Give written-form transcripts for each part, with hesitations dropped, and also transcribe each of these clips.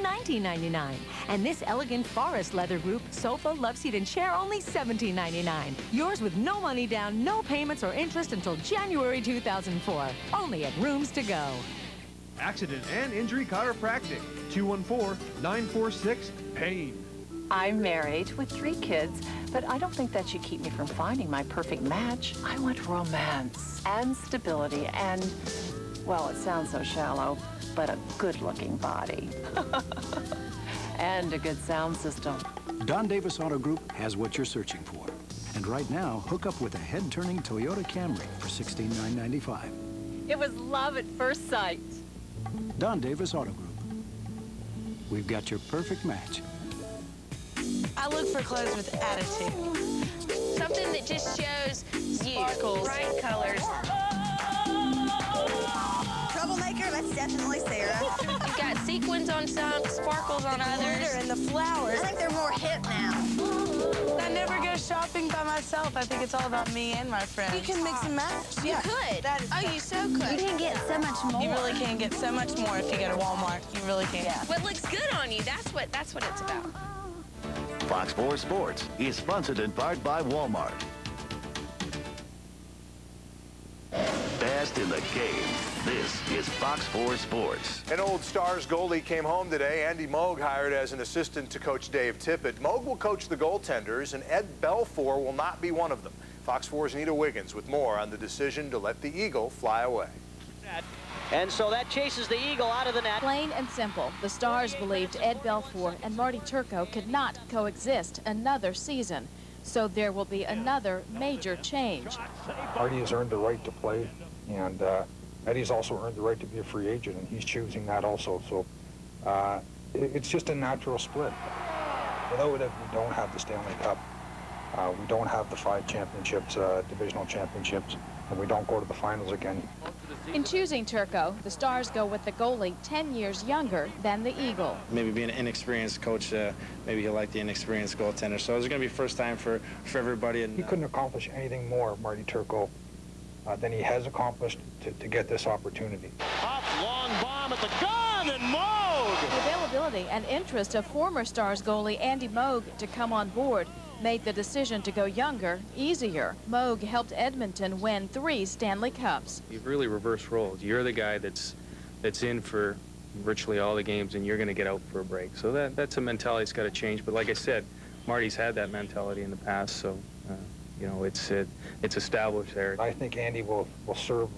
$19.99. And this elegant forest leather group sofa, love seat, and chair only $17.99. Yours with no money down, no payments or interest until January 2004. Only at Rooms to Go. Accident and Injury Chiropractic. 214-946-PAIN. I'm married with 3 kids, but I don't think that should keep me from finding my perfect match. I want romance and stability and, well, it sounds so shallow, but a good-looking body. And a good sound system. Don Davis Auto Group has what you're searching for. And right now, hook up with a head-turning Toyota Camry for $16,995. It was love at first sight. Don Davis Auto Group. We've got your perfect match. I look for clothes with attitude. Something that just shows you. Sparkles. Bright colors. Troublemaker, that's definitely Sarah. You've got sequins on some, sparkles on others. Glitter and the flowers. I think they're more hip now. I never go shopping by myself. I think it's all about me and my friends. You can mix and match. You could. Oh, you so could. You can get so much more. You really can get so much more if you go to Walmart. You really can. Yeah. What looks good on you, that's what it's about. Fox 4 Sports is sponsored in part by Walmart. Best in the game. This is Fox 4 Sports. An old Stars goalie came home today. Andy Moog hired as an assistant to Coach Dave Tippett. Moog will coach the goaltenders, and Ed Belfour will not be one of them. Fox 4's Nita Wiggins with more on the decision to let the Eagle fly away. And so that chases the Eagle out of the net. Plain and simple, the Stars believed Ed Belfour and Marty Turco could not coexist another season. So there will be another major change. Marty has earned the right to play, and Eddie's also earned the right to be a free agent, and he's choosing that also. So it's just a natural split. Without it, we don't have the Stanley Cup. We don't have the 5 championships, divisional championships, and we don't go to the finals again. In choosing Turco, the Stars go with the goalie 10 years younger than the Eagle. Maybe being an inexperienced coach, maybe he'll like the inexperienced goaltender. So it's going to be first time for everybody. And he couldn't accomplish anything more, Marty Turco, than he has accomplished to get this opportunity. Up, long bomb at the gun, and Moog! The availability and interest of former Stars goalie Andy Moog to come on board made the decision to go younger easier. Moog helped Edmonton win 3 Stanley Cups. You've really reversed roles. You're the guy that's in for virtually all the games, and you're going to get out for a break. So that's a mentality that's got to change. But like I said, Marty's had that mentality in the past, so you know, it's established there. I think Andy will serve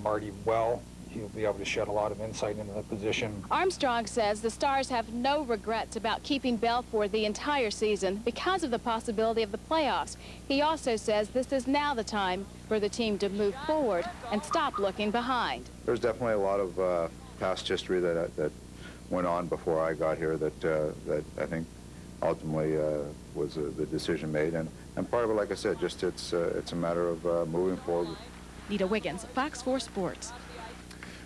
Marty well. He'll be able to shed a lot of insight into the position. Armstrong says the Stars have no regrets about keeping Belfour the entire season because of the possibility of the playoffs. He also says this is now the time for the team to move forward and stop looking behind. There's definitely a lot of past history that went on before I got here that I think ultimately was the decision made, and part of it, like I said, just it's a matter of moving forward. Nita Wiggins, Fox 4 Sports.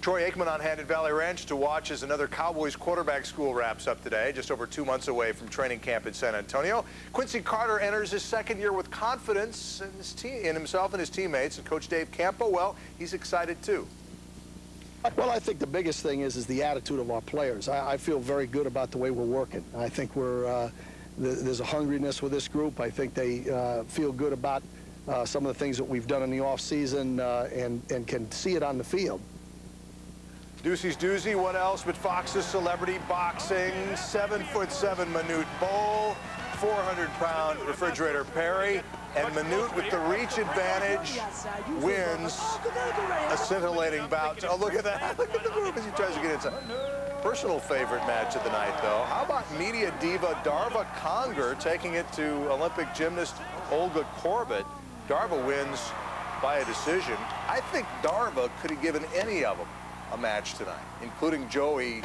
Troy Aikman on hand at Valley Ranch to watch as another Cowboys quarterback school wraps up today, just over 2 months away from training camp in San Antonio. Quincy Carter enters his second year with confidence in himself and his teammates, and Coach Dave Campo, well, he's excited too. Well, I think the biggest thing is the attitude of our players. I feel very good about the way we're working. I think there's a hungriness with this group. I think they feel good about some of the things that we've done in the off season and can see it on the field. Doocy's Doozy, what else but Fox's celebrity boxing? 7'7" Manute Bol, 400-pound refrigerator Perry, and Manute with the reach advantage wins a scintillating bout. Oh, look at that. Look at the group as he tries to get inside. Personal favorite match of the night, though. How about media diva Darva Conger taking it to Olympic gymnast Olga Korbut? Darva wins by a decision. I think Darva could have given any of them a match tonight, including Joey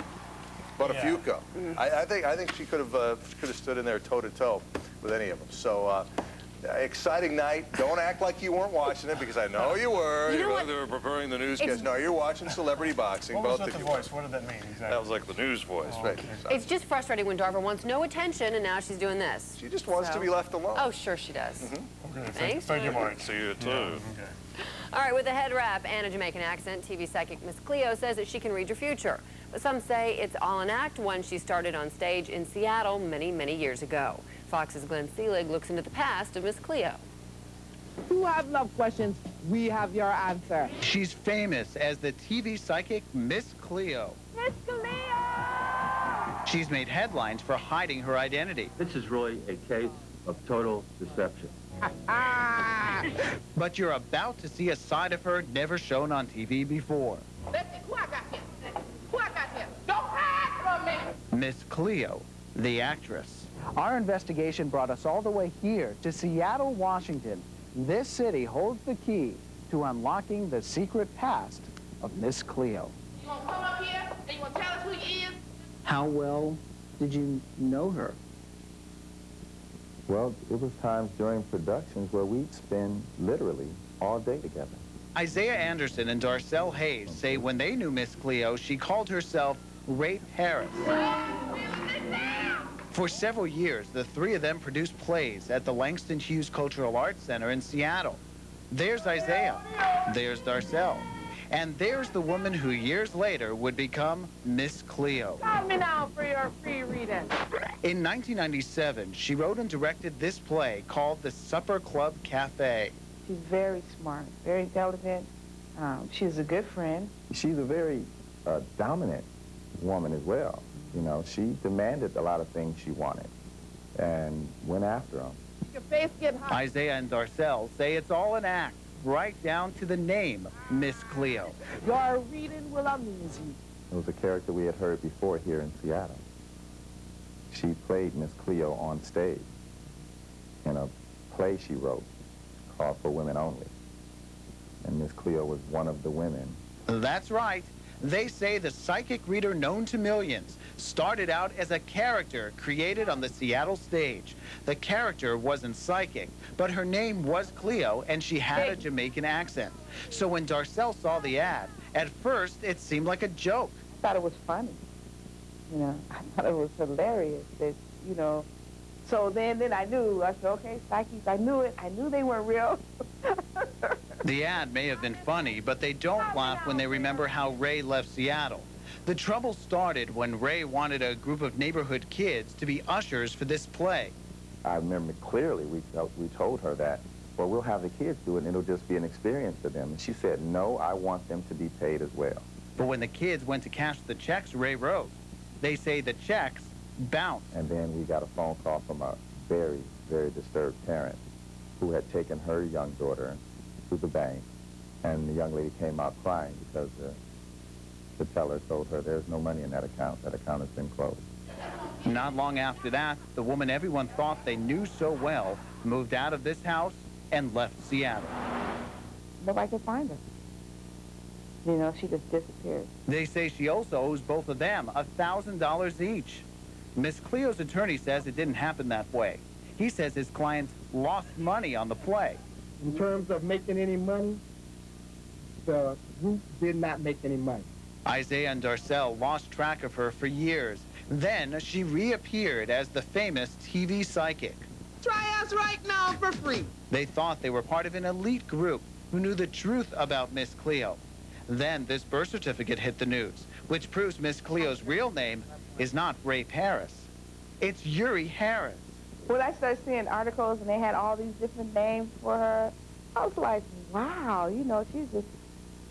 Buttafuoco. I think she could have stood in there toe-to-toe with any of them. So exciting night. Don't act like you weren't watching it, because I know you were. You know they were preparing the newscast. No, you're watching celebrity boxing. What was both that of the you. voice? What did that mean exactly? That was like the news voice. Oh, right? okay. It's just frustrating when Darva wants no attention, and now she's doing this. She just wants to be left alone. Oh, sure she does. Okay, Thanks. Thank you, Mark. See you too. Yeah, okay. All right, with a head wrap and a Jamaican accent, TV psychic Miss Cleo says that she can read your future. But some say it's all an act, one she started on stage in Seattle many, many years ago. Fox's Glenn Seelig looks into the past of Miss Cleo. You have love questions, we have your answer. She's famous as the TV psychic Miss Cleo. Miss Cleo! She's made headlines for hiding her identity. This is really a case of total deception. But you're about to see a side of her never shown on TV before. Let's see, who I got here? Who I got here? Don't hide from me! Miss Cleo, the actress. Our investigation brought us all the way here to Seattle, Washington. This city holds the key to unlocking the secret past of Miss Cleo. You gonna come up here and you gonna tell us who you is? How well did you know her? Well, it was times during productions where we'd spend literally all day together. Isaiah Anderson and Darcel Hayes say when they knew Miss Cleo, she called herself Rape Harris. For several years, the three of them produced plays at the Langston Hughes Cultural Arts Center in Seattle. There's Isaiah, there's Darcel, and there's the woman who years later would become Miss Cleo. Call me now for your free reading. In 1997, she wrote and directed this play called The Supper Club Cafe. She's very smart, very intelligent. She's a good friend. She's a very dominant woman as well. You know, she demanded a lot of things she wanted and went after them. Your face get hot. Isaiah and Darcel say it's all an act, right down to the name, Miss Cleo. Your reading will amuse you. It was a character we had heard before here in Seattle. She played Miss Cleo on stage in a play she wrote called For Women Only. And Miss Cleo was one of the women. That's right. They say the psychic reader known to millions started out as a character created on the Seattle stage. The character wasn't psychic, but her name was Cleo, and she had a Jamaican accent. So when Darcel saw the ad, at first it seemed like a joke. I thought it was funny. You know, I thought it was hilarious that, you know. So then I knew. I said, okay, psychics, I knew it. I knew they weren't real. The ad may have been funny, but they don't laugh when they remember how Ray left Seattle. The trouble started when Ray wanted a group of neighborhood kids to be ushers for this play. I remember clearly we told her that, well, we'll have the kids do it and it'll just be an experience for them. And she said, no, I want them to be paid as well. But when the kids went to cash the checks Ray wrote, they say the checks bounced. And then we got a phone call from a very, very disturbed parent who had taken her young daughter to the bank, and the young lady came out crying because the teller told her there's no money in that account. That account has been closed. Not long after that, the woman everyone thought they knew so well moved out of this house and left Seattle. Nobody could find her. You know, she just disappeared. They say she also owes both of them $1,000 each. Miss Cleo's attorney says it didn't happen that way. He says his clients lost money on the play. In terms of making any money, the group did not make any money. Isaiah and Darcel lost track of her for years. Then she reappeared as the famous TV psychic. Try us right now for free. They thought they were part of an elite group who knew the truth about Miss Cleo. Then this birth certificate hit the news, which proves Miss Cleo's real name is not Rape Harris. It's Uri Harris. When I started seeing articles and they had all these different names for her, I was like, wow, you know, she's just,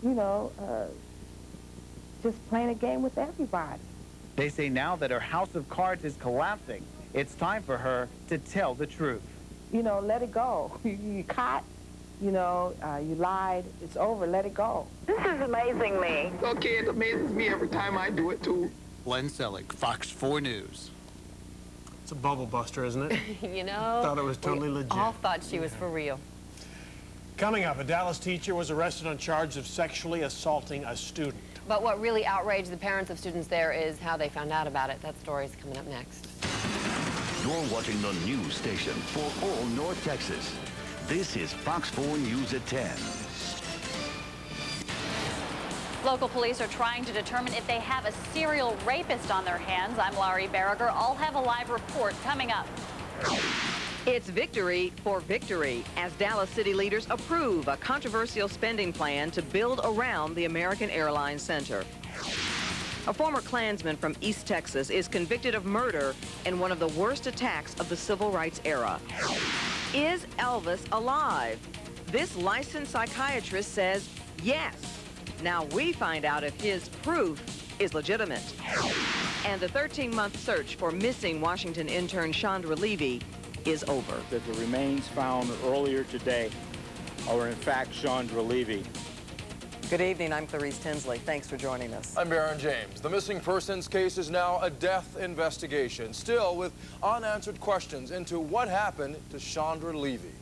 you know, just playing a game with everybody. They say now that her house of cards is collapsing, it's time for her to tell the truth. You know, let it go. You caught, you know, you lied, it's over, let it go. This is amazing me. Okay, it amazes me every time I do it, too. Glenn Selig, Fox 4 News. It's a bubble buster, isn't it? You know, Thought it was totally legit. All thought she was for real. Coming up, a Dallas teacher was arrested on charge of sexually assaulting a student. But what really outraged the parents of students there is how they found out about it. That story's coming up next. You're watching the news station for all North Texas. This is Fox 4 News at 10. Local police are trying to determine if they have a serial rapist on their hands. I'm Laurie Berriger. I'll have a live report coming up. It's victory for victory as Dallas city leaders approve a controversial spending plan to build around the American Airlines Center. A former Klansman from East Texas is convicted of murder in one of the worst attacks of the civil rights era. Is Elvis alive? This licensed psychiatrist says yes. Now we find out if his proof is legitimate. And the 13-month search for missing Washington intern Chandra Levy is over. That the remains found earlier today are in fact Chandra Levy. Good evening, I'm Clarice Tinsley. Thanks for joining us. I'm Baron James. The missing persons case is now a death investigation, still with unanswered questions into what happened to Chandra Levy.